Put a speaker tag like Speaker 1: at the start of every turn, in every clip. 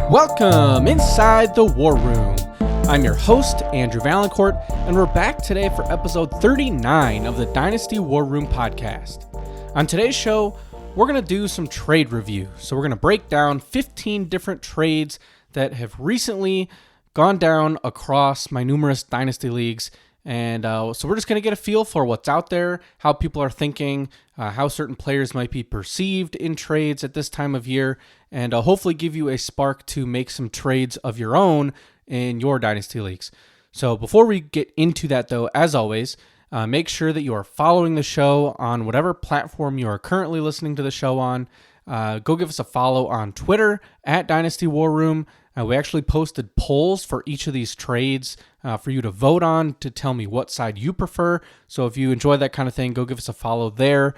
Speaker 1: Welcome inside the War Room. I'm your host, Andrew Valancourt, and we're back today for episode 39 of the Dynasty War Room podcast. On today's show, we're going to do some trade review. So we're going to break down 15 different trades that have recently gone down across my numerous Dynasty leagues. And so we're just going to get a feel for what's out there, how people are thinking, how certain players might be perceived in trades at this time of year, and hopefully give you a spark to make some trades of your own in your Dynasty leagues. So before we get into that, though, as always, make sure that you are following the show on whatever platform you are currently listening to the show on. Go give us a follow on Twitter at Dynasty War Room. We actually posted polls for each of these trades for you to vote on to tell me what side you prefer. So if you enjoy that kind of thing, go give us a follow there.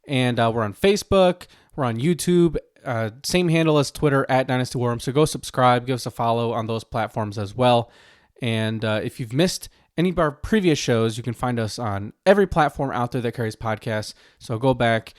Speaker 1: And we're on Facebook, we're on YouTube, same handle as Twitter at Dynasty War Room. So go subscribe, give us a follow on those platforms as well. And if you've missed any of our previous shows, you can find us on every platform out there that carries podcasts. So go back,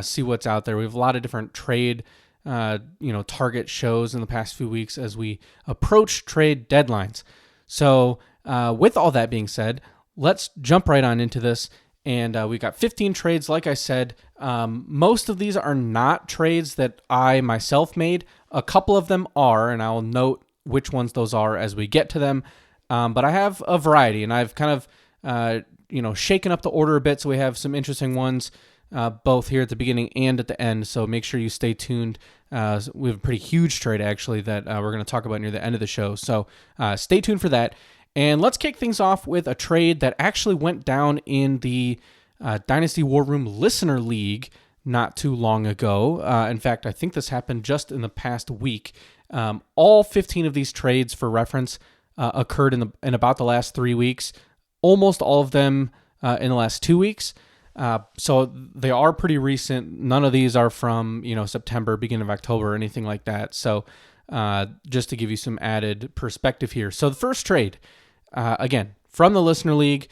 Speaker 1: see what's out there. We have a lot of different trade target shows in the past few weeks as we approach trade deadlines. So with all that being said, let's jump right on into this. And we got 15 trades, like I said. Most of these are not trades that I myself made. A couple of them are, and I'll note which ones those are as we get to them. But I have a variety, and I've kind of shaken up the order a bit, so we have some interesting ones both here at the beginning and at the end, so make sure you stay tuned. We have a pretty huge trade, actually, that we're going to talk about near the end of the show, so stay tuned for that. And let's kick things off with a trade that actually went down in the Dynasty War Room Listener League not too long ago. In fact, I think this happened just in the past week. All 15 of these trades, for reference, occurred in about the last 3 weeks, almost all of them in the last 2 weeks. So they are pretty recent. None of these are from, September, beginning of October, or anything like that. So just to give you some added perspective here. So the first trade, again, from the Listener League,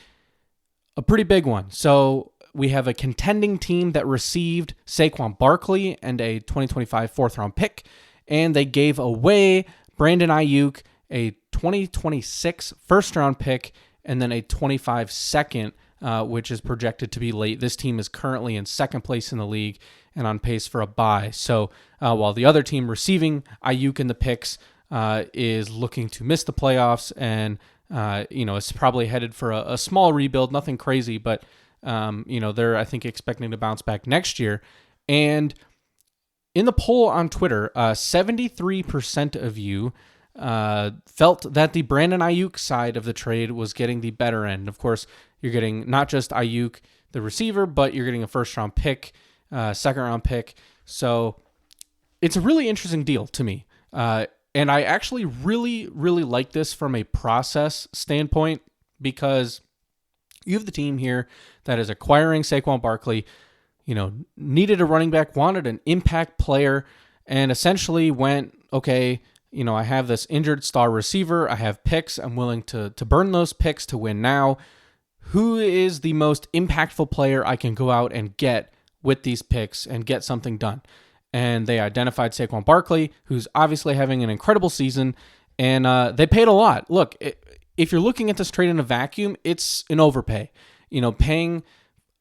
Speaker 1: a pretty big one. So we have a contending team that received Saquon Barkley and a 2025 fourth-round pick, and they gave away Brandon Ayuk, a 2026 first-round pick, and then a 25 second, which is projected to be late. This team is currently in second place in the league and on pace for a bye. So while the other team receiving Ayuk in the picks is looking to miss the playoffs and is probably headed for a small rebuild, nothing crazy, but they're, I think, expecting to bounce back next year. And in the poll on Twitter, 73% of you felt that the Brandon Ayuk side of the trade was getting the better end. Of course, you're getting not just Ayuk, the receiver, but you're getting a first-round pick, second-round pick. So it's a really interesting deal to me. And I actually really, really like this from a process standpoint because you have the team here that is acquiring Saquon Barkley, needed a running back, wanted an impact player, and essentially went, okay, I have this injured star receiver. I have picks. I'm willing to burn those picks to win now. Who is the most impactful player I can go out and get with these picks and get something done? And they identified Saquon Barkley, who's obviously having an incredible season, and they paid a lot. Look, if you're looking at this trade in a vacuum, it's an overpay. Paying,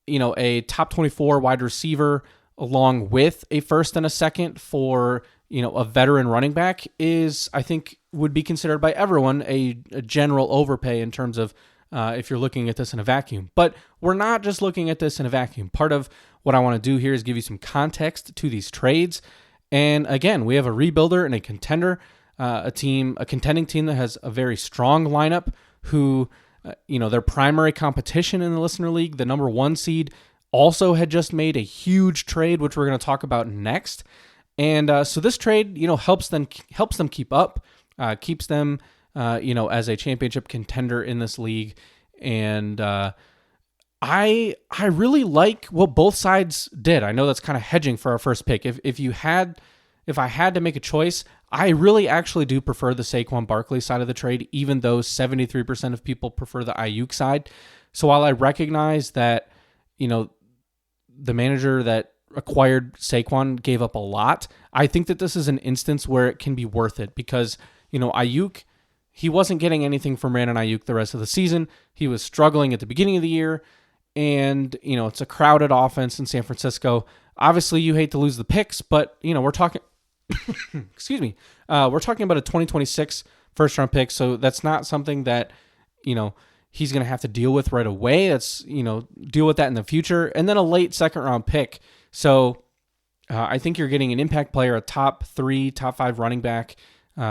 Speaker 1: a top 24 wide receiver along with a first and a second for, a veteran running back is, I think, would be considered by everyone a general overpay in terms of if you're looking at this in a vacuum. But we're not just looking at this in a vacuum. Part of what I want to do here is give you some context to these trades. And again, we have a rebuilder and a contender, a contending team that has a very strong lineup who, their primary competition in the Listener League, the number one seed, also had just made a huge trade, which we're going to talk about next. And so this trade, helps them keep up, keeps them, as a championship contender in this league. And I really like what both sides did. I know that's kind of hedging for our first pick. If I had to make a choice, I really actually do prefer the Saquon Barkley side of the trade, even though 73% of people prefer the Ayuk side. So while I recognize that, the manager that acquired Saquon, gave up a lot. I think that this is an instance where it can be worth it because, Ayuk, he wasn't getting anything from Brandon Ayuk the rest of the season. He was struggling at the beginning of the year, and, it's a crowded offense in San Francisco. Obviously, you hate to lose the picks, but, we're talking, excuse me, we're talking about a 2026 first-round pick, so that's not something that, he's going to have to deal with right away. That's, deal with that in the future. And then a late second-round pick. So I think you're getting an impact player, a top 3, top 5 running back,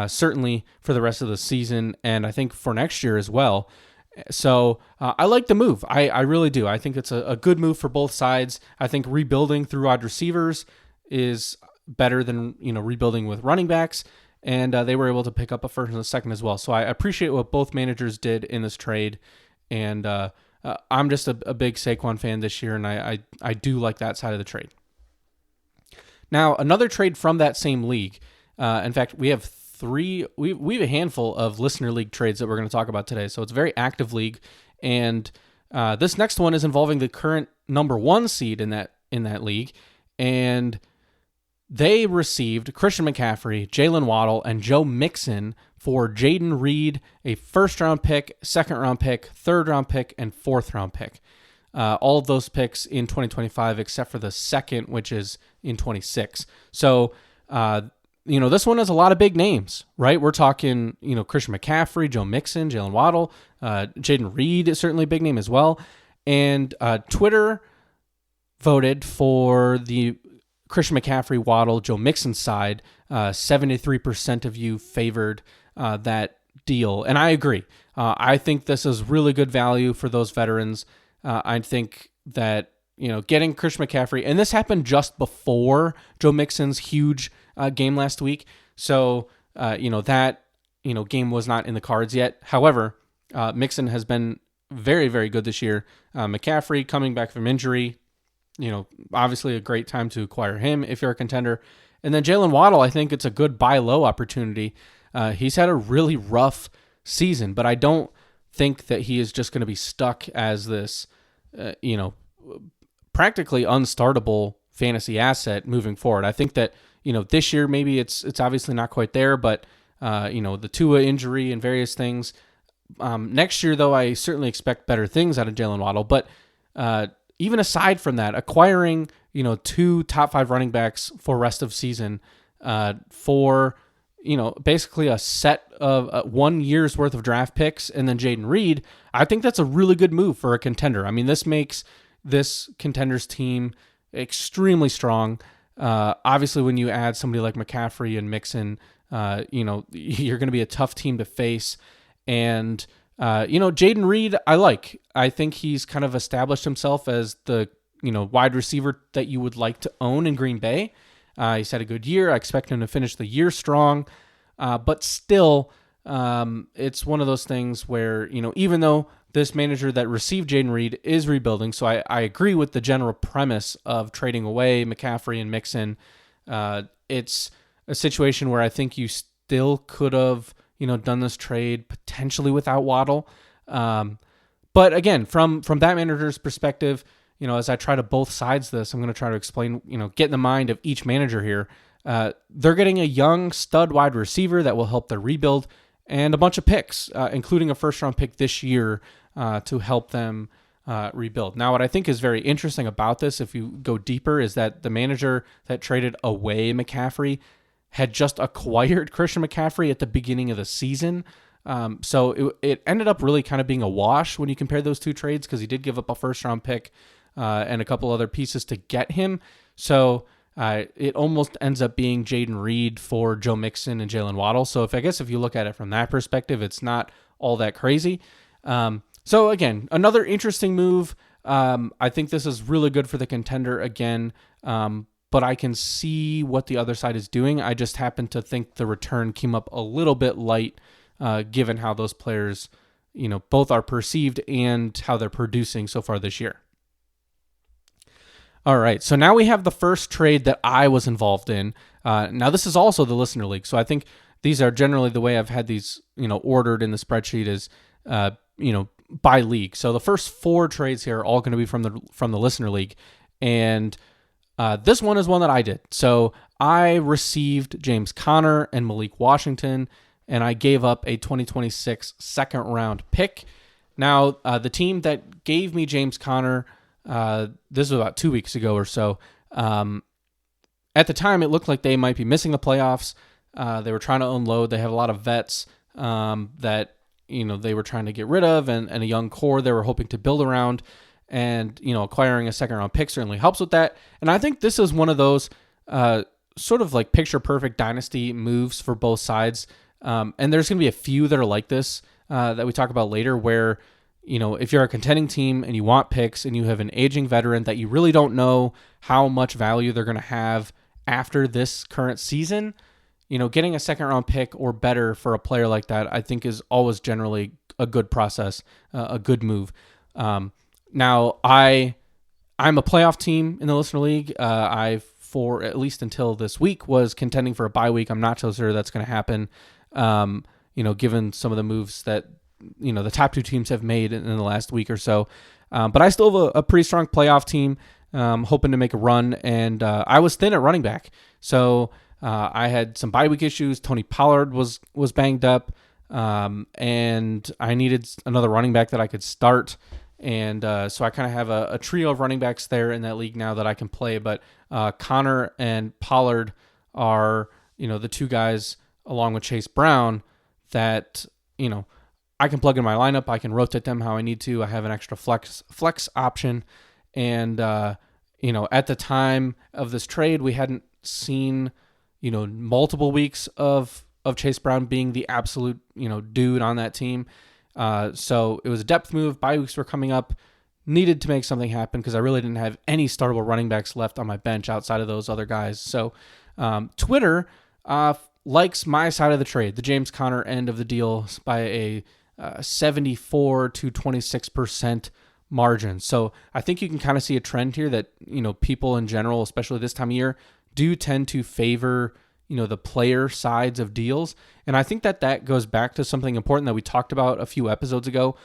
Speaker 1: certainly for the rest of the season, and I think for next year as well. So I like the move. I really do. I think it's a good move for both sides. I think rebuilding through wide receivers is better than rebuilding with running backs, and they were able to pick up a first and a second as well. So I appreciate what both managers did in this trade, and I'm just a big Saquon fan this year, and I do like that side of the trade. Now, another trade from that same league. In fact, we have we have a handful of listener league trades that we're going to talk about today. So it's a very active league, and this next one is involving the current number 1 seed in that league, and they received Christian McCaffrey, Jalen Waddle, and Joe Mixon for Jaden Reed, a first-round pick, second-round pick, third-round pick, and fourth-round pick. All of those picks in 2025, except for the second, which is in 26. So, this one has a lot of big names, right? We're talking, Christian McCaffrey, Joe Mixon, Jalen Waddle, Jaden Reed is certainly a big name as well. And Twitter voted for the Christian McCaffrey, Waddle, Joe Mixon side. 73% of you favored that deal. And I agree. I think this is really good value for those veterans. I think that, getting Christian McCaffrey, and this happened just before Joe Mixon's huge game last week. So, that, game was not in the cards yet. However, Mixon has been very, very good this year. McCaffrey coming back from injury, obviously a great time to acquire him if you're a contender. And then Jalen Waddle, I think it's a good buy low opportunity. He's had a really rough season, but I don't think that he is just going to be stuck as this, practically unstartable fantasy asset moving forward. I think that, this year maybe it's obviously not quite there, but, the Tua injury and various things. Next year, though, I certainly expect better things out of Jalen Waddle. But even aside from that, acquiring, 2 top 5 running backs for rest of season for, basically a set of 1 year's worth of draft picks and then Jaden Reed, I think that's a really good move for a contender. I mean, this makes this contenders team extremely strong. Obviously, when you add somebody like McCaffrey and Mixon, you're going to be a tough team to face. And, Jaden Reed, I think he's kind of established himself as the, wide receiver that you would like to own in Green Bay. He's had a good year. I expect him to finish the year strong. But still, it's one of those things where, even though this manager that received Jaden Reed is rebuilding, so I agree with the general premise of trading away McCaffrey and Mixon. It's a situation where I think you still could have, done this trade potentially without Waddle. But again, from that manager's perspective, as I try to both sides this, I'm going to try to explain, get in the mind of each manager here. They're getting a young stud wide receiver that will help their rebuild and a bunch of picks, including a first-round pick this year to help them rebuild. Now, what I think is very interesting about this, if you go deeper, is that the manager that traded away McCaffrey had just acquired Christian McCaffrey at the beginning of the season. So it ended up really kind of being a wash when you compare those two trades because he did give up a first-round pick and a couple other pieces to get him. So it almost ends up being Jaden Reed for Joe Mixon and Jalen Waddle. So if you look at it from that perspective, it's not all that crazy. So again, another interesting move. I think this is really good for the contender again, but I can see what the other side is doing. I just happen to think the return came up a little bit light, given how those players, both are perceived and how they're producing so far this year. All right, so now we have the first trade that I was involved in. Now this is also the listener league, so I think these are generally the way I've had these, ordered in the spreadsheet is, by league. So the first 4 trades here are all going to be from the listener league, and This one is one that I did. So I received James Conner and Malik Washington, and I gave up a 2026 second round pick. Now, the team that gave me James Conner, this was about 2 weeks ago or so. At the time, it looked like they might be missing the playoffs. They were trying to unload. They have a lot of vets that they were trying to get rid of, and a young core they were hoping to build around. And acquiring a second round pick certainly helps with that. And I think this is one of those sort of like picture perfect dynasty moves for both sides. And there's going to be a few that are like this that we talk about later, where if you're a contending team and you want picks and you have an aging veteran that you really don't know how much value they're going to have after this current season, getting a second round pick or better for a player like that, I think is always generally a good process, a good move. Now, I'm a playoff team in the Listener League. I, for at least until this week, was contending for a bye week. I'm not so sure that's going to happen, given some of the moves that, the top two teams have made in the last week or so. But I still have a pretty strong playoff team, hoping to make a run. And I was thin at running back. So I had some bye week issues. Tony Pollard was banged up, and I needed another running back that I could start. And so I kind of have a trio of running backs there in that league now that I can play. But Connor and Pollard are, the two guys along with Chase Brown that, I can plug in my lineup. I can rotate them how I need to. I have an extra flex option. And, at the time of this trade, we hadn't seen, multiple weeks of Chase Brown being the absolute, dude on that team. So it was a depth move. Bye weeks were coming up. Needed to make something happen because I really didn't have any startable running backs left on my bench outside of those other guys. So Twitter likes my side of the trade, the James Conner end of the deal, by a 74 to 26% margin. So I think you can kind of see a trend here that, people in general, especially this time of year, do tend to favor the player sides of deals. And I think that goes back to something important that we talked about a few episodes ago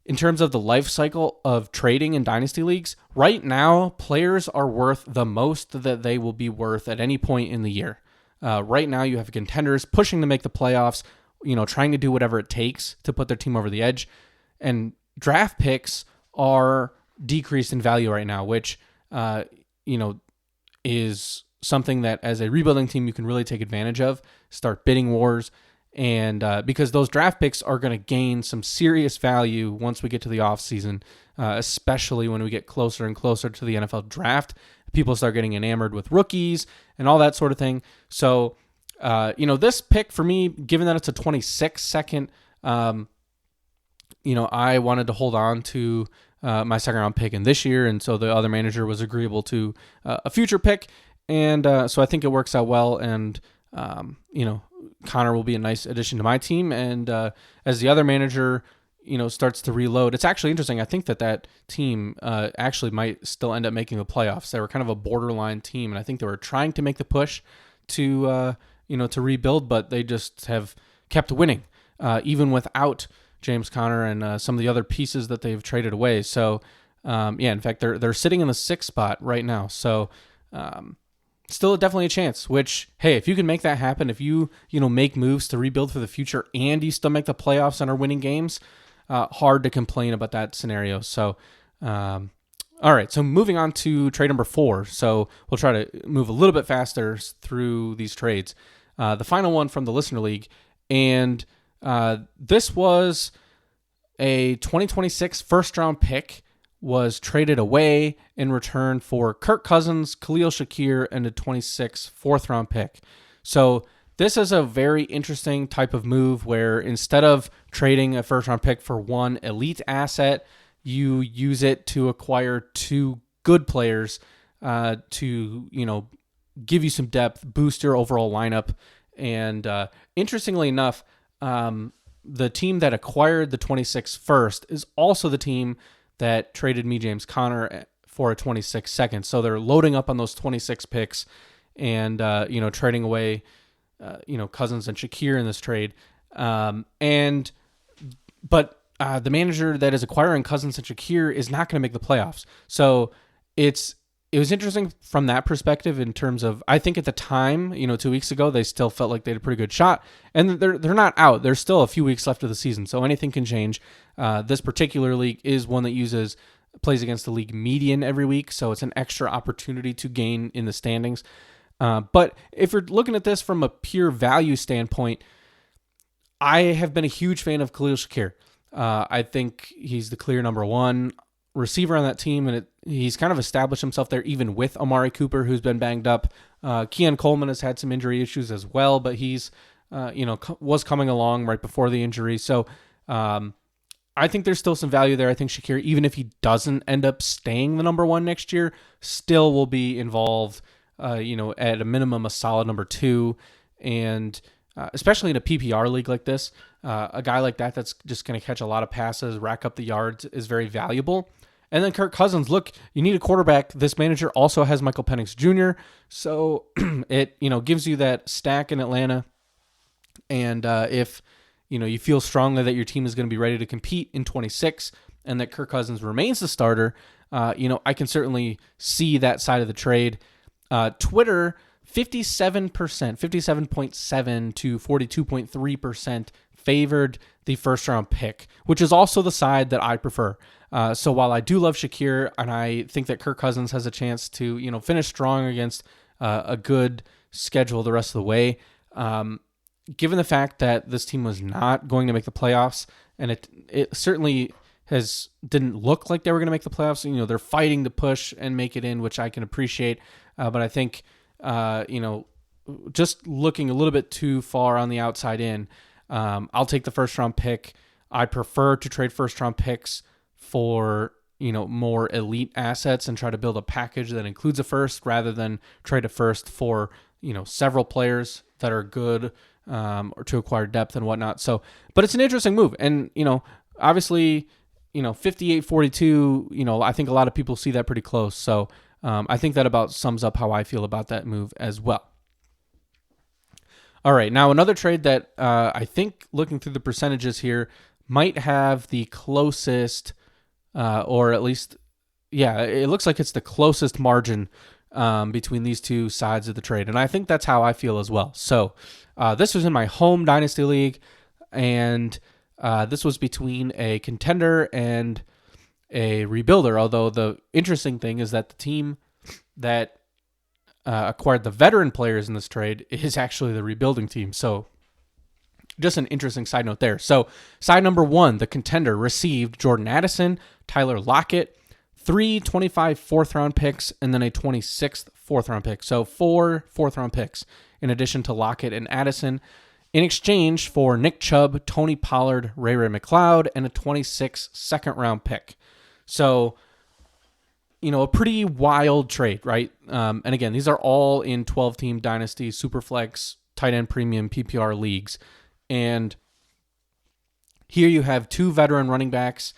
Speaker 1: in terms of the life cycle of trading in dynasty leagues. Right now, players are worth the most that they will be worth at any point in the year. Right now, you have contenders pushing to make the playoffs, trying to do whatever it takes to put their team over the edge. And draft picks are decreased in value right now, which, is something that as a rebuilding team you can really take advantage of. Start bidding wars, and because those draft picks are going to gain some serious value once we get to the offseason, especially when we get closer and closer to the NFL draft. People start getting enamored with rookies and all that sort of thing. So, this pick for me, given that it's a 26 second, I wanted to hold on to my second round pick in this year, and so the other manager was agreeable to a future pick. And so I think it works out well, and, Connor will be a nice addition to my team. And as the other manager, starts to reload, it's actually interesting. I think that team actually might still end up making the playoffs. They were kind of a borderline team, and I think they were trying to make the push to, to rebuild, but they just have kept winning, even without James Conner and some of the other pieces that they've traded away. So, in fact, they're sitting in the 6th spot right now. So, still definitely a chance, which, hey, if you can make that happen, if you make moves to rebuild for the future and you still make the playoffs and are winning games, hard to complain about that scenario. So, all right, so moving on to trade number 4. So we'll try to move a little bit faster through these trades. The final one from the Listener League, and this was a 2026 first-round pick was traded away in return for Kirk Cousins, Khalil Shakir, and a 26 4th-round pick. So this is a very interesting type of move where instead of trading a first-round pick for one elite asset, you use it to acquire 2 good players to, give you some depth, boost your overall lineup. And interestingly enough, the team that acquired the 26 first is also the team that traded me James Conner for a 26 second. So they're loading up on those 26 picks and, trading away, Cousins and Shakir in this trade. But the manager that is acquiring Cousins and Shakir is not going to make the playoffs. So it's it was interesting from that perspective in terms of, I think at the time, 2 weeks ago, they still felt like they had a pretty good shot, and they're not out. There's still a few weeks left of the season, so anything can change. This particular league is one that plays against the league median every week, so it's an extra opportunity to gain in the standings. But if you're looking at this from a pure value standpoint, I have been a huge fan of Khalil Shakir. I think he's the clear number one receiver on that team, and he's kind of established himself there even with Amari Cooper, who's been banged up. Keon Coleman has had some injury issues as well, but he's was coming along right before the injury. So I think there's still some value there. I think Shakir, even if he doesn't end up staying the number one next year, still will be involved, at a minimum a solid number two. And especially in a PPR league like this, a guy like that's just going to catch a lot of passes, rack up the yards, is very valuable. And then Kirk Cousins, look, you need a quarterback. This manager also has Michael Penix Jr., so it gives you that stack in Atlanta. And if you feel strongly that your team is going to be ready to compete in 26 and that Kirk Cousins remains the starter, I can certainly see that side of the trade. Twitter, 57.7 to 42.3% favored the first-round pick, which is also the side that I prefer. So while I do love Shakir, and I think that Kirk Cousins has a chance to finish strong against a good schedule the rest of the way, given the fact that this team was not going to make the playoffs, and it certainly didn't look like they were going to make the playoffs. They're fighting to push and make it in, which I can appreciate. But I think, just looking a little bit too far on the outside in, I'll take the first round pick. I prefer to trade first round picks for, more elite assets and try to build a package that includes a first rather than trade a first for, several players that are good, or to acquire depth and whatnot. So, but it's an interesting move. And, obviously, 58-42, I think a lot of people see that pretty close. So, I think that about sums up how I feel about that move as well. All right, now another trade that I think, looking through the percentages here, might have the closest, or at least, it looks like it's the closest margin between these two sides of the trade. And I think that's how I feel as well. So this was in my home Dynasty League, and this was between a contender and a rebuilder, although the interesting thing is that the team that acquired the veteran players in this trade is actually the rebuilding team. So just an interesting side note there. So side number one, the contender received Jordan Addison, Tyler Lockett, 3 25 fourth-round picks, and then a 26th fourth-round pick. So 4 fourth-round picks in addition to Lockett and Addison in exchange for Nick Chubb, Tony Pollard, Ray McLeod, and a 26th second-round pick. So, a pretty wild trade, right? And again, these are all in 12-team Dynasty, Superflex, tight end premium, PPR leagues. And here you have 2 veteran running backs,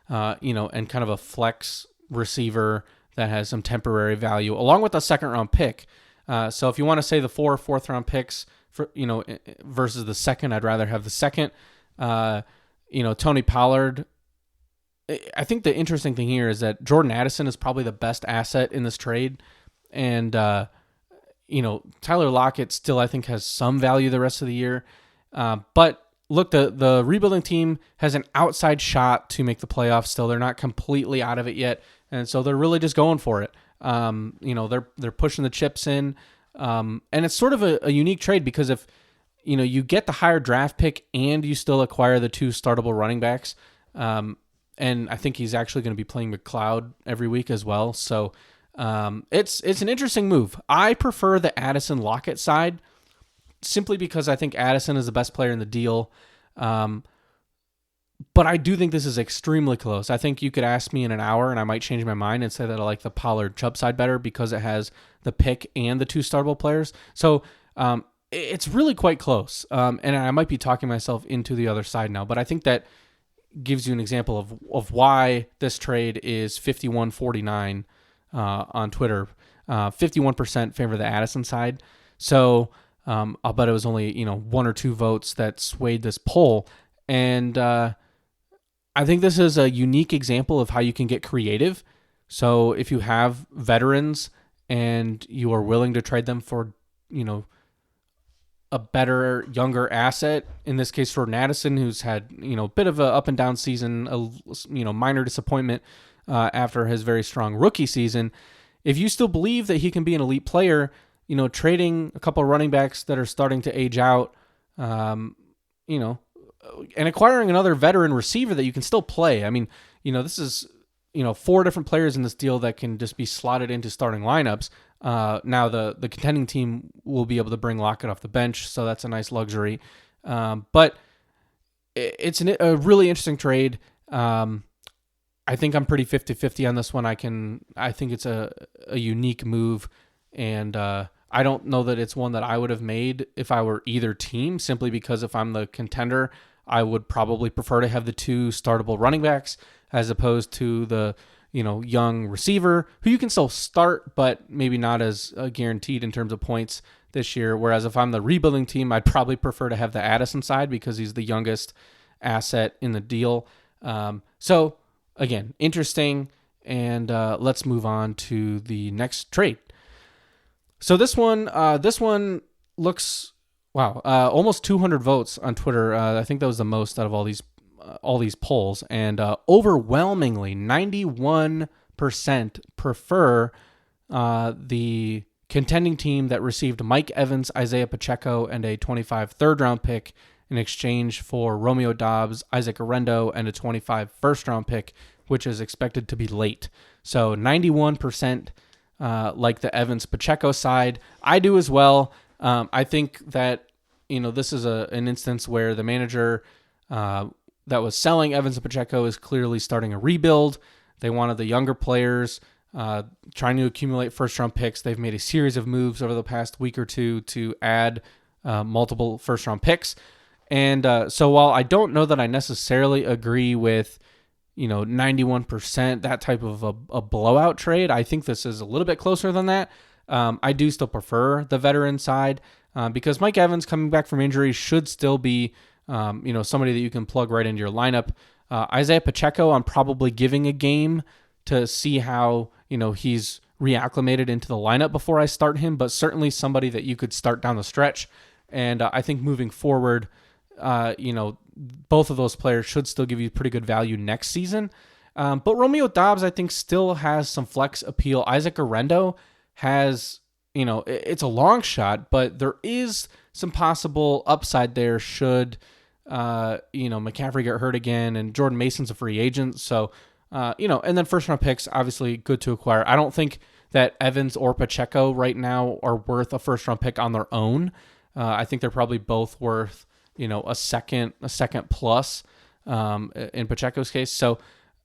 Speaker 1: and kind of a flex receiver that has some temporary value, along with a second-round pick. So if you want to say the 4 fourth-round picks for versus the second, I'd rather have the second. Tony Pollard. I think the interesting thing here is that Jordan Addison is probably the best asset in this trade, and Tyler Lockett still, I think, has some value the rest of the year. But look, the rebuilding team has an outside shot to make the playoffs still. They're not completely out of it yet, and so they're really just going for it. They're pushing the chips in, and it's sort of a unique trade because if you get the higher draft pick and you still acquire the 2 startable running backs, and I think he's actually going to be playing McLeod every week as well. So it's an interesting move. I prefer the Addison Lockett side simply because I think Addison is the best player in the deal. But I do think this is extremely close. I think you could ask me in an hour and I might change my mind and say that I like the Pollard Chubb side better because it has the pick and the 2 startable players. So it's really quite close. And I might be talking myself into the other side now, but I think that gives you an example of why this trade is 51-49 on Twitter. 51% favor the Addison side. So I'll bet it was only 1 or 2 votes that swayed this poll. And I think this is a unique example of how you can get creative. So if you have veterans and you are willing to trade them for, a better, younger asset, in this case Jordan Addison, who's had, a bit of a up and down season, minor disappointment after his very strong rookie season. If you still believe that he can be an elite player, trading a couple of running backs that are starting to age out, and acquiring another veteran receiver that you can still play. I mean, this is, 4 different players in this deal that can just be slotted into starting lineups. Now the contending team will be able to bring Lockett off the bench, so that's a nice luxury. But it's a really interesting trade. I think I'm pretty 50-50 on this one. I think it's a unique move, and I don't know that it's one that I would have made if I were either team, simply because if I'm the contender, I would probably prefer to have the 2 startable running backs as opposed to the young receiver who you can still start, but maybe not as guaranteed in terms of points this year. Whereas if I'm the rebuilding team, I'd probably prefer to have the Addison side because he's the youngest asset in the deal. So again, interesting. And let's move on to the next trade. So this one looks, wow, almost 200 votes on Twitter. I think that was the most out of all these polls, and overwhelmingly 91% prefer the contending team that received Mike Evans, Isaiah Pacheco, and a 25 third-round pick in exchange for Romeo Doubs, Isaac Orendo, and a 25 first-round pick, which is expected to be late. So 91% like the Evans-Pacheco side. I do as well. I think that this is an instance where the manager that was selling Evans and Pacheco is clearly starting a rebuild. They wanted the younger players, trying to accumulate first-round picks. They've made a series of moves over the past week or two to add multiple first-round picks. And so while I don't know that I necessarily agree with, 91%, that type of a blowout trade, I think this is a little bit closer than that. I do still prefer the veteran side because Mike Evans coming back from injury should still be somebody that you can plug right into your lineup. Isaiah Pacheco, I'm probably giving a game to see how, he's reacclimated into the lineup before I start him, but certainly somebody that you could start down the stretch. And I think moving forward, both of those players should still give you pretty good value next season. But Romeo Doubs, I think, still has some flex appeal. Isaac Orendo has, it's a long shot, but there is some possible upside there should, McCaffrey get hurt again, and Jordan Mason's a free agent. So, and then first round picks, obviously good to acquire. I don't think that Evans or Pacheco right now are worth a first round pick on their own. I think they're probably both worth, a second plus, in Pacheco's case. So,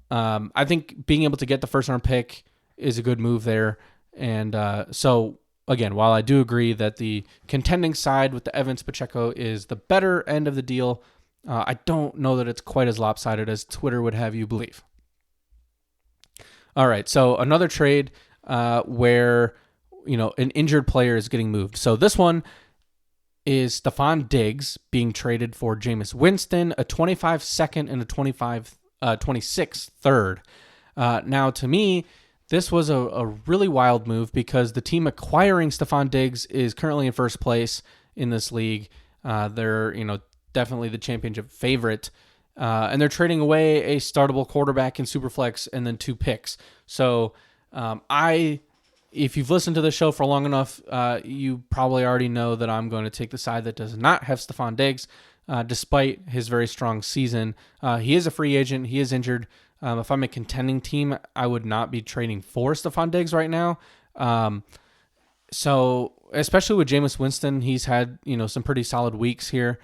Speaker 1: I think being able to get the first round pick is a good move there. And, so again, while I do agree that the contending side with the Evans Pacheco is the better end of the deal, I don't know that it's quite as lopsided as Twitter would have you believe. All right, so another trade where an injured player is getting moved. So this one is Stephon Diggs being traded for Jameis Winston, a 25 second and a 26 third. Now, to me, this was a really wild move because the team acquiring Stephon Diggs is currently in first place in this league. They're, definitely the championship favorite. And they're trading away a startable quarterback in Superflex and then 2 picks. So if you've listened to the show for long enough, you probably already know that I'm going to take the side that does not have Stephon Diggs, despite his very strong season. He is a free agent. He is injured. If I'm a contending team, I would not be trading for Stephon Diggs right now. So especially with Jameis Winston, he's had, some pretty solid weeks here,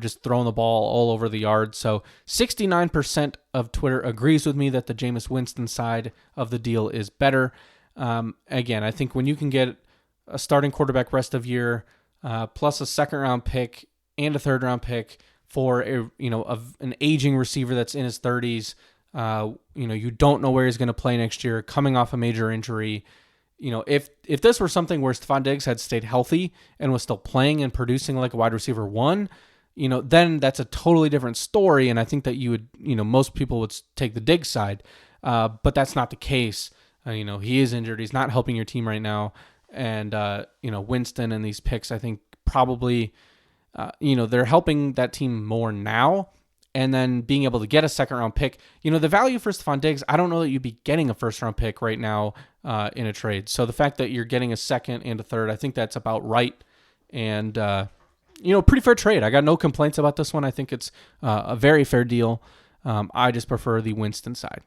Speaker 1: just throwing the ball all over the yard. So 69% of Twitter agrees with me that the Jameis Winston side of the deal is better. Again, I think when you can get a starting quarterback rest of year, plus a second round pick and a third round pick for an aging receiver that's in his 30s, you don't know where he's going to play next year, coming off a major injury. If this were something where Stephon Diggs had stayed healthy and was still playing and producing like a wide receiver 1, then that's a totally different story. And I think that you would, most people would take the Diggs side, but that's not the case. he is injured. He's not helping your team right now. And, Winston and these picks, I think probably, they're helping that team more now. And then being able to get a second-round pick. The value for Stephon Diggs, I don't know that you'd be getting a first-round pick right now in a trade. So the fact that you're getting a second and a third, I think that's about right. And, pretty fair trade. I got no complaints about this one. I think it's a very fair deal. I just prefer the Winston side.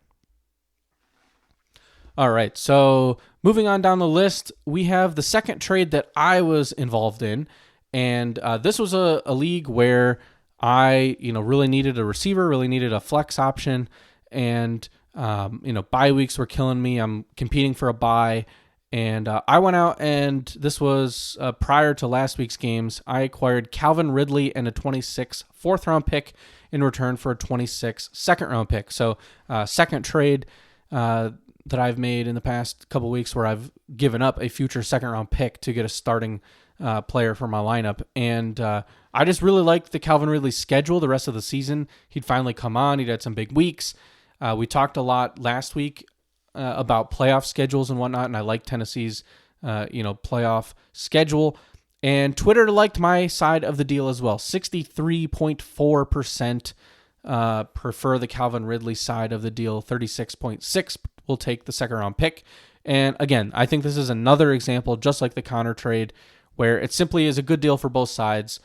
Speaker 1: All right, so moving on down the list, we have the second trade that I was involved in. And this was a league where I, really needed a receiver, really needed a flex option, and, bye weeks were killing me. I'm competing for a bye, and I went out and this was prior to last week's games. I acquired Calvin Ridley and a 26 fourth-round pick in return for a 26 second-round pick. So second trade that I've made in the past couple weeks where I've given up a future second-round pick to get a starting player for my lineup. And I just really liked the Calvin Ridley schedule the rest of the season. He'd finally come on. He'd had some big weeks. We talked a lot last week about playoff schedules and whatnot, and I liked Tennessee's playoff schedule. And Twitter liked my side of the deal as well. 63.4% prefer the Calvin Ridley side of the deal. 36.6% will take the second-round pick. And again, I think this is another example, just like the Connor trade, where it simply is a good deal for both sides.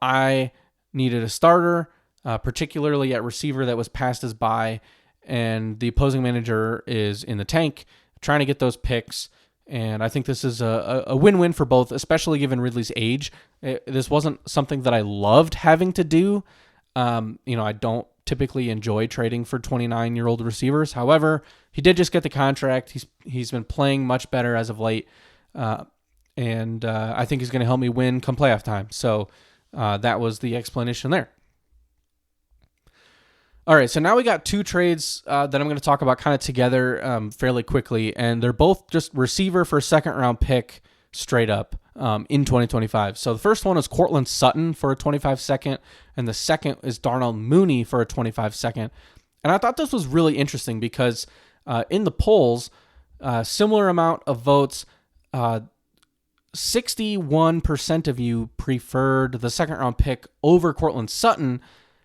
Speaker 1: I needed a starter, particularly at receiver that was past his bye, and the opposing manager is in the tank trying to get those picks. And I think this is a win-win for both, especially given Ridley's age. This wasn't something that I loved having to do. I don't typically enjoy trading for 29-year-old receivers. However, he did just get the contract. He's been playing much better as of late. And I think he's going to help me win come playoff time. So that was the explanation there. All right, so now we got two trades that I'm going to talk about kind of together fairly quickly, and they're both just receiver for a second-round pick straight up in 2025. So the first one is Courtland Sutton for a 25 second, and the second is Darnell Mooney for a 25 second. And I thought this was really interesting because in the polls, similar amount of votes, 61% of you preferred the second-round pick over Courtland Sutton.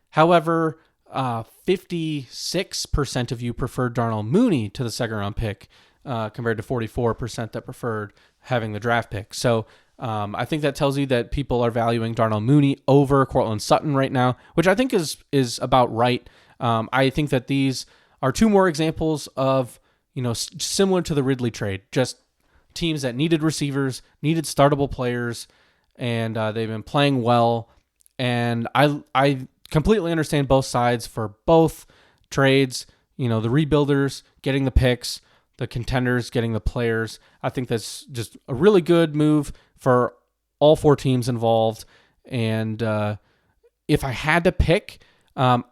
Speaker 1: However, 56% of you preferred Darnell Mooney to the second-round pick compared to 44% that preferred having the draft pick. So I think that tells you that people are valuing Darnell Mooney over Courtland Sutton right now, which I think is about right. I think that these are two more examples of, similar to the Ridley trade, just teams that needed receivers, needed startable players, and they've been playing well. And I completely understand both sides for both trades. The rebuilders getting the picks, the contenders getting the players. I think that's just a really good move for all four teams involved. And if I had to pick, I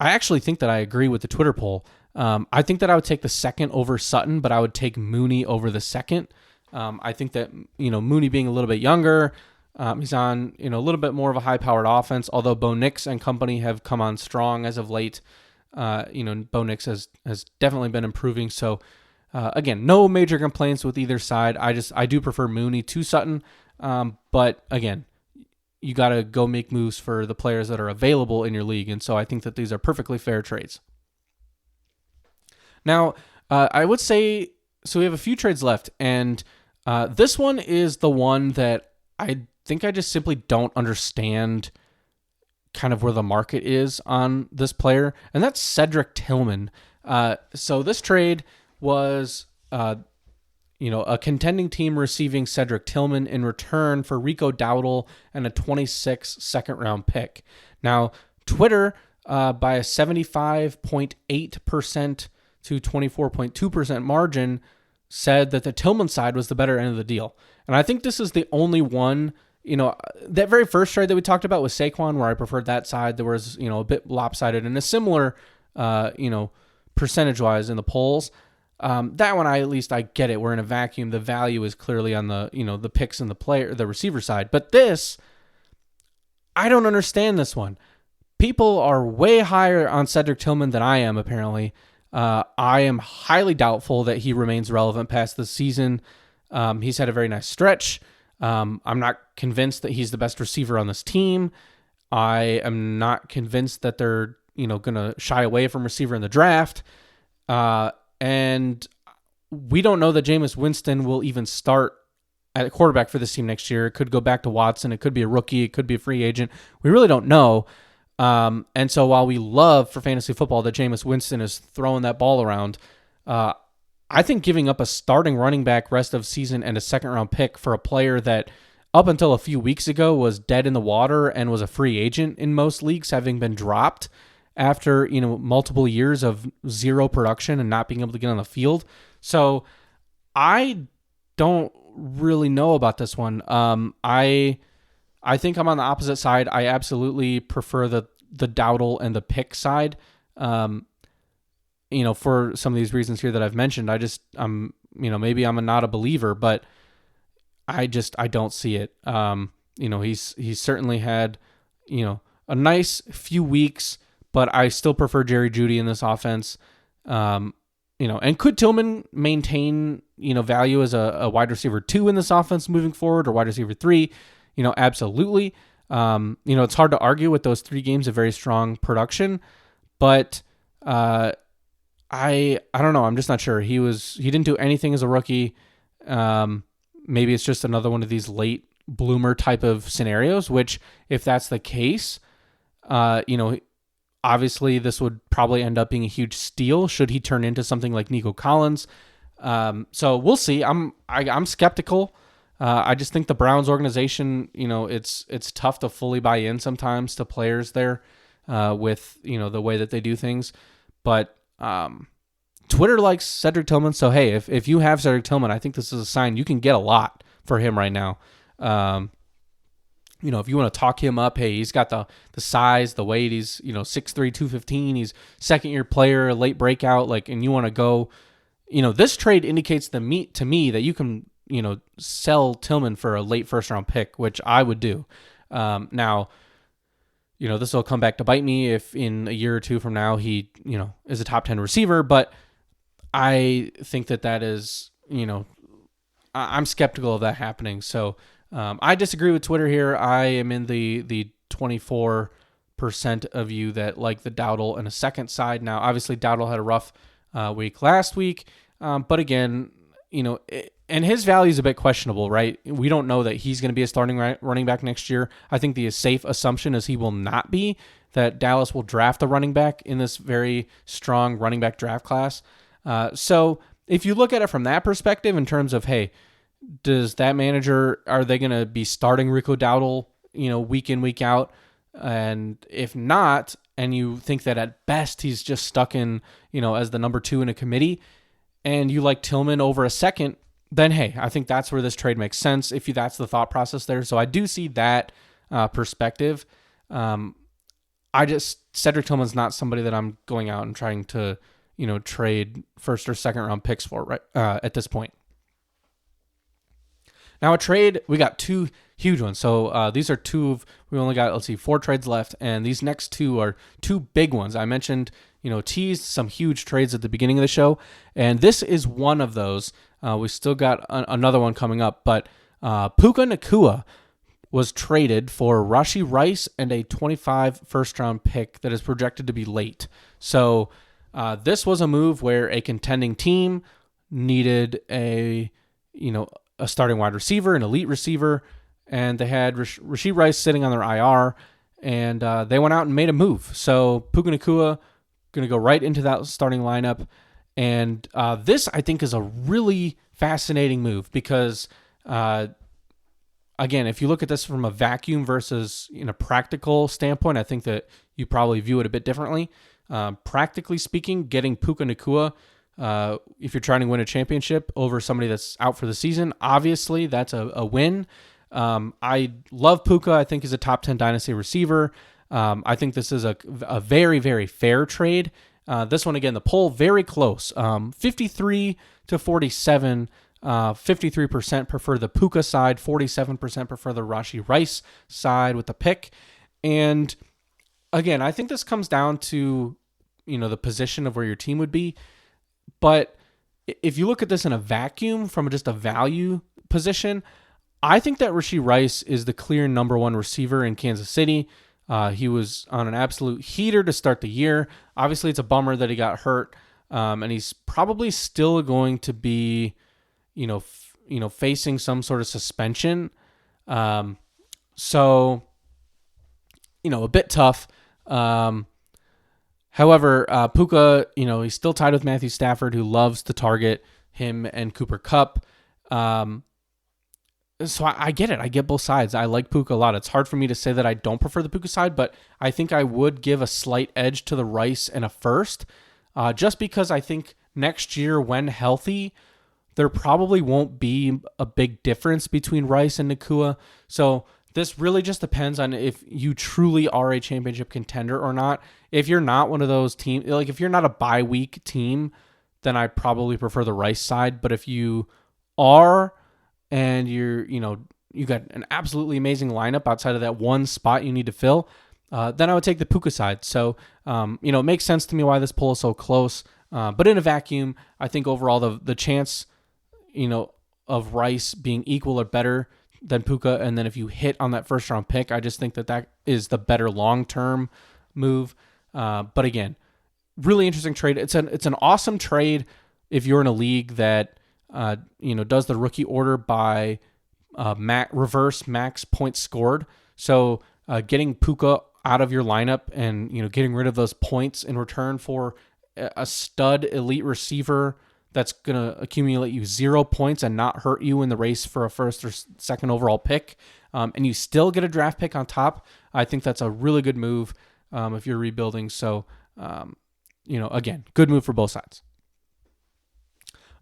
Speaker 1: actually think that I agree with the Twitter poll. I think that I would take the second over Sutton, but I would take Mooney over the second. I think that, Mooney being a little bit younger, he's on, a little bit more of a high-powered offense, although Bo Nix and company have come on strong as of late. Bo Nix has definitely been improving. So, again, no major complaints with either side. I do prefer Mooney to Sutton. But, again, you got to go make moves for the players that are available in your league. And so I think that these are perfectly fair trades. Now, I would say, so we have a few trades left, and this one is the one that I think I just simply don't understand kind of where the market is on this player, and that's Cedric Tillman. So this trade was, a contending team receiving Cedric Tillman in return for Rico Dowdle and a 26 second-round pick. Now, Twitter, by a 75.8% to 24.2% margin, said that the Tillman side was the better end of the deal. And I think this is the only one, that very first trade that we talked about with Saquon, where I preferred that side, there was, a bit lopsided and a similar, percentage-wise in the polls. That one, I get it. We're in a vacuum. The value is clearly on the, the picks and the receiver side. But this, I don't understand this one. People are way higher on Cedric Tillman than I am, apparently. I am highly doubtful that he remains relevant past this season. He's had a very nice stretch. I'm not convinced that he's the best receiver on this team. I am not convinced that they're, going to shy away from receiver in the draft. And we don't know that Jameis Winston will even start at quarterback for this team next year. It could go back to Watson. It could be a rookie. It could be a free agent. We really don't know. And so while we love for fantasy football that Jameis Winston is throwing that ball around, I think giving up a starting running back rest of season and a second-round pick for a player that up until a few weeks ago was dead in the water and was a free agent in most leagues, having been dropped after multiple years of zero production and not being able to get on the field. So I don't really know about this one. I think I'm on the opposite side. I absolutely prefer the Dowdle and the pick side. For some of these reasons here that I've mentioned. Maybe I'm not a believer, but I don't see it. He's certainly had, a nice few weeks, but I still prefer Jerry Jeudy in this offense. And could Tillman maintain, value as a wide receiver 2 in this offense moving forward, or wide receiver 3? Absolutely. It's hard to argue with those 3 games of very strong production, but I don't know. I'm just not sure. He didn't do anything as a rookie. Maybe it's just another one of these late bloomer type of scenarios, which if that's the case, obviously this would probably end up being a huge steal should he turn into something like Nico Collins. So we'll see. I'm skeptical. I just think the Browns organization, it's tough to fully buy in sometimes to players there, with, the way that they do things, but, Twitter likes Cedric Tillman. So, hey, if you have Cedric Tillman, I think this is a sign you can get a lot for him right now. If you want to talk him up, hey, he's got the size, the weight, he's, 6'3", 215. He's second-year player, late breakout, and you want to go, this trade indicates to me that you can, sell Tillman for a late first-round pick, which I would do. Now, this will come back to bite me if in a year or two from now he, is a top 10 receiver, but I think that is, I'm skeptical of that happening. So I disagree with Twitter here. I am in the 24% of you that like the Dowdle and a second side. Now, obviously, Dowdle had a rough week last week, but again, and his value is a bit questionable, right? We don't know that he's going to be a starting running back next year. I think the safe assumption is he will not be, that Dallas will draft a running back in this very strong running back draft class. So if you look at it from that perspective in terms of, hey, does that manager, are they going to be starting Rico Dowdle, week in, week out? And if not, and you think that at best he's just stuck in, as the number 2 in a committee, and you like Tillman over a second, then hey, I think that's where this trade makes sense if that's the thought process there. So I do see that perspective. Cedric Tillman's not somebody that I'm going out and trying to, trade first or second round picks for right at this point. Now a trade, we got 2 huge ones. So these are we only got, 4 trades left, and these next 2 are 2 big ones. I mentioned, teased some huge trades at the beginning of the show, and this is one of those. We still got another one coming up, but Puka Nacua was traded for Rashee Rice and a 25 first-round pick that is projected to be late. So this was a move where a contending team needed a starting wide receiver, an elite receiver, and they had Rashee Rice sitting on their IR, and they went out and made a move. So Puka Nacua going to go right into that starting lineup. And this, I think, is a really fascinating move because, again, if you look at this from a vacuum versus in a practical standpoint, I think that you probably view it a bit differently. Practically speaking, getting Puka Nacua, if you're trying to win a championship over somebody that's out for the season, obviously that's a win. I love Puka. I think he's a top 10 dynasty receiver. I think this is a very, very fair trade. This one, again, the poll, very close. 53 to 47, 53% prefer the Puka side, 47% prefer the Rashee Rice side with the pick. And again, I think this comes down to, the position of where your team would be. But if you look at this in a vacuum from just a value position, I think that Rashee Rice is the clear number one receiver in Kansas City. He was on an absolute heater to start the year. Obviously, it's a bummer that he got hurt, and he's probably still going to be, facing some sort of suspension. So, a bit tough. However, Puka, he's still tied with Matthew Stafford, who loves to target him and Cooper Kupp. So I get it. I get both sides. I like Puka a lot. It's hard for me to say that I don't prefer the Puka side, but I think I would give a slight edge to the Rice and a first, just because I think next year, when healthy, there probably won't be a big difference between Rice and Nacua. So this really just depends on if you truly are a championship contender or not. If you're not one of those teams, like if you're not a bye week team, then I probably prefer the Rice side. But if you are, and you got an absolutely amazing lineup outside of that one spot you need to fill, then I would take the Puka side. So, it makes sense to me why this poll is so close. But in a vacuum, I think overall the chance, of Rice being equal or better than Puka, and then if you hit on that first round pick, I just think that is the better long-term move. But again, really interesting trade. It's an awesome trade if you're in a league that does the rookie order by reverse max points scored. So getting Puka out of your lineup and getting rid of those points in return for a stud elite receiver that's going to accumulate you 0 points and not hurt you in the race for a first or second overall pick, and you still get a draft pick on top. I think that's a really good move if you're rebuilding. So, again, good move for both sides.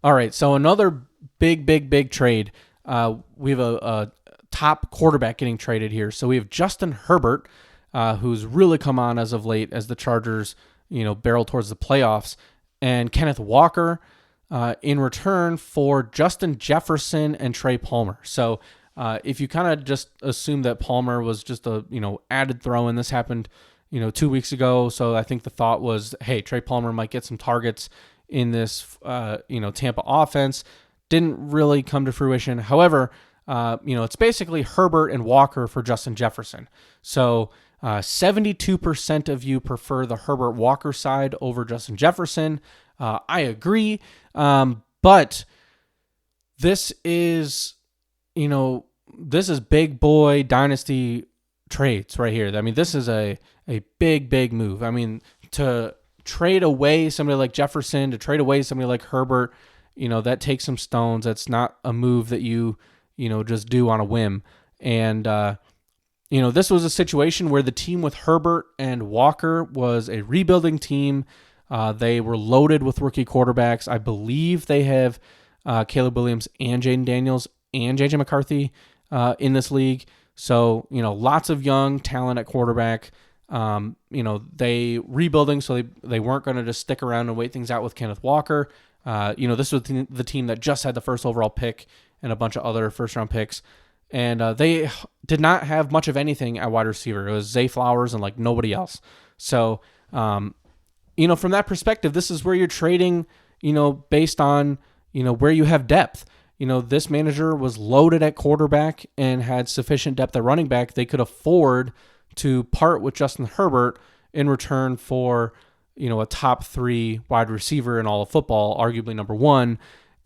Speaker 1: All right, so another big trade. We have a top quarterback getting traded here. So we have Justin Herbert, who's really come on as of late as the Chargers, barrel towards the playoffs, and Kenneth Walker in return for Justin Jefferson and Trey Palmer. So if you kind of just assume that Palmer was just a added throw in, this happened 2 weeks ago. So I think the thought was, hey, Trey Palmer might get some targets in this, Tampa offense. Didn't really come to fruition. However, it's basically Herbert and Walker for Justin Jefferson. So 72% of you prefer the Herbert Walker side over Justin Jefferson. I agree. But this is big boy dynasty trades right here. I mean, this is a big move. I mean, to trade away somebody like Jefferson, to trade away somebody like Herbert, that takes some stones. That's not a move that you just do on a whim. And, this was a situation where the team with Herbert and Walker was a rebuilding team. They were loaded with rookie quarterbacks. I believe they have Caleb Williams and Jaden Daniels and J.J. McCarthy in this league. So, lots of young talent at quarterback. They rebuilding, so they weren't going to just stick around and wait things out with Kenneth Walker. This was the team that just had the first overall pick and a bunch of other first-round picks. And they did not have much of anything at wide receiver. It was Zay Flowers and nobody else. So, from that perspective, this is where you're trading, based on, where you have depth. This manager was loaded at quarterback and had sufficient depth at running back. They could afford to part with Justin Herbert in return for, a top 3 wide receiver in all of football, arguably number 1.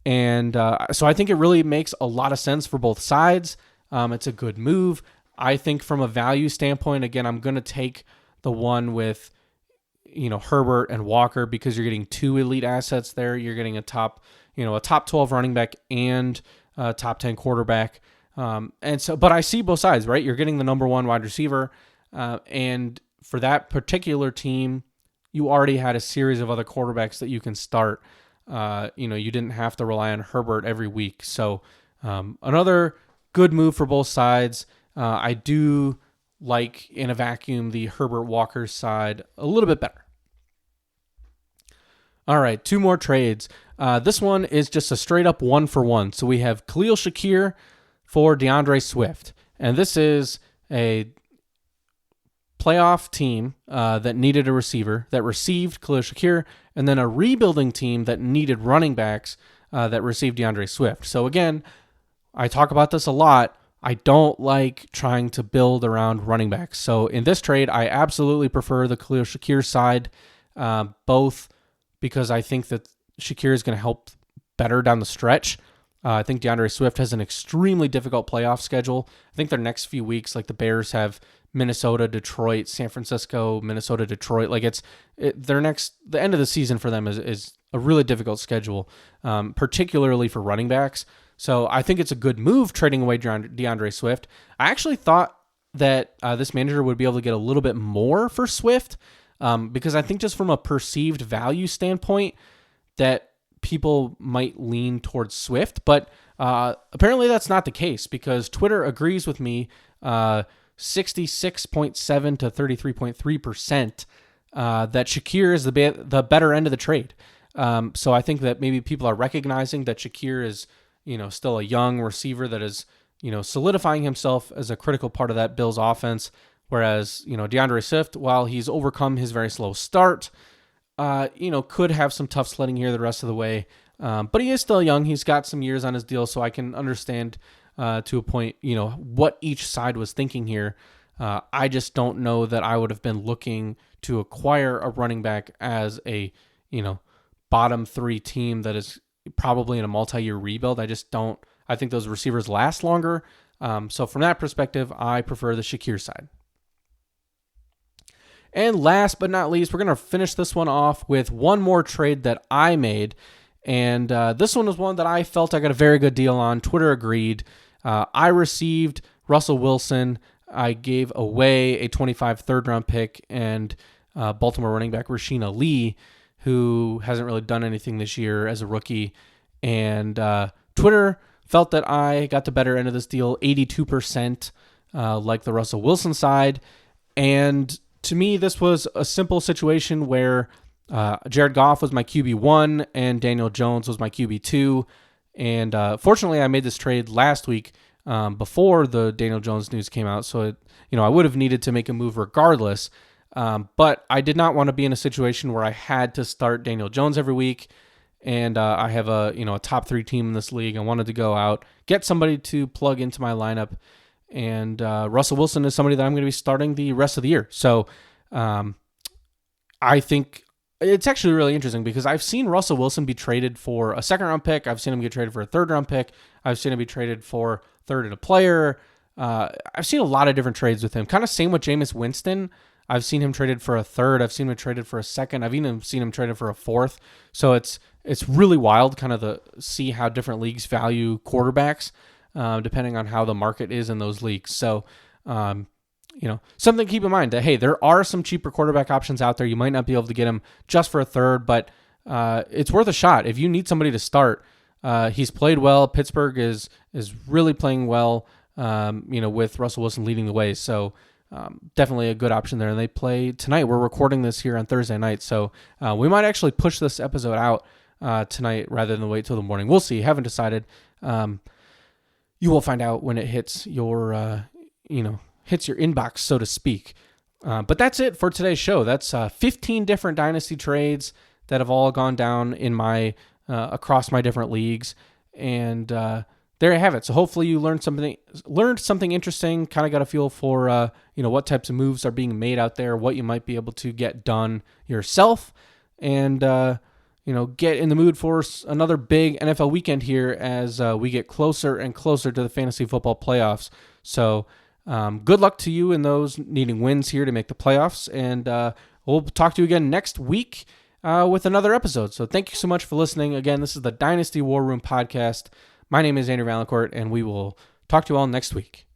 Speaker 1: And so I think it really makes a lot of sense for both sides. It's a good move. I think from a value standpoint, again, I'm going to take the one with, Herbert and Walker, because you're getting 2 elite assets there. You're getting a top 12 running back and a top 10 quarterback. But I see both sides, right? You're getting the number 1 wide receiver. And for that particular team, you already had a series of other quarterbacks that you can start. You didn't have to rely on Herbert every week. So another good move for both sides. I do like, in a vacuum, the Herbert Walker side a little bit better. All right, 2 more trades. This one is just a straight up 1-for-1. So we have Khalil Shakir for DeAndre Swift. And this is a playoff team that needed a receiver that received Khalil Shakir, and then a rebuilding team that needed running backs that received DeAndre Swift. So again, I talk about this a lot. I don't like trying to build around running backs. So in this trade, I absolutely prefer the Khalil Shakir side, both because I think that Shakir is going to help better down the stretch. I think DeAndre Swift has an extremely difficult playoff schedule. I think their next few weeks, like the Bears have Minnesota, Detroit, San Francisco, Minnesota, Detroit. Like the end of the season for them is a really difficult schedule, particularly for running backs. So I think it's a good move trading away DeAndre Swift. I actually thought that this manager would be able to get a little bit more for Swift because I think just from a perceived value standpoint that people might lean towards Swift, but apparently that's not the case because Twitter agrees with me 66.7 to 33.3% that Shakir is the better end of the trade. So I think that maybe people are recognizing that Shakir is still a young receiver that is, solidifying himself as a critical part of that Bills offense. Whereas, DeAndre Swift, while he's overcome his very slow start, could have some tough sledding here the rest of the way. But he is still young. He's got some years on his deal, so I can understand to a point, what each side was thinking here. I just don't know that I would have been looking to acquire a running back as a, bottom three team that is probably in a multi-year rebuild. I think those receivers last longer. So from that perspective, I prefer the Shakir side. And last but not least, we're going to finish this one off with one more trade that I made. And this one was one that I felt I got a very good deal on. Twitter agreed. I received Russell Wilson. I gave away a 25 third-round pick and Baltimore running back Rasheen Ali, who hasn't really done anything this year as a rookie. And Twitter felt that I got the better end of this deal, 82% like the Russell Wilson side. And to me, this was a simple situation where Jared Goff was my QB1 and Daniel Jones was my QB2. And fortunately, I made this trade last week before the Daniel Jones news came out. So, I would have needed to make a move regardless. But I did not want to be in a situation where I had to start Daniel Jones every week. And I have a top 3 team in this league. I wanted to go out, get somebody to plug into my lineup. And Russell Wilson is somebody that I'm going to be starting the rest of the year. So I think it's actually really interesting because I've seen Russell Wilson be traded for a second-round pick. I've seen him get traded for a third-round pick. I've seen him be traded for third and a player. I've seen a lot of different trades with him. Kind of same with Jameis Winston. I've seen him traded for a third. I've seen him traded for a second. I've even seen him traded for a fourth. So it's really wild kind of to see how different leagues value quarterbacks depending on how the market is in those leagues. So, something to keep in mind that, hey, there are some cheaper quarterback options out there. You might not be able to get him just for a third, but it's worth a shot. If you need somebody to start, he's played well. Pittsburgh is really playing well, with Russell Wilson leading the way. So definitely a good option there. And they play tonight. We're recording this here on Thursday night. So we might actually push this episode out tonight rather than wait till the morning. We'll see. Haven't decided. You will find out when it hits your, hits your inbox, so to speak. But that's it for today's show. That's 15 different Dynasty trades that have all gone down in my across my different leagues. And there you have it. So hopefully you learned something interesting, kind of got a feel for, what types of moves are being made out there, what you might be able to get done yourself, and, get in the mood for another big NFL weekend here as we get closer and closer to the fantasy football playoffs. So good luck to you in those needing wins here to make the playoffs. And we'll talk to you again next week with another episode. So thank you so much for listening. Again, this is the Dynasty War Room podcast. My name is Andrew Valancourt, and we will talk to you all next week.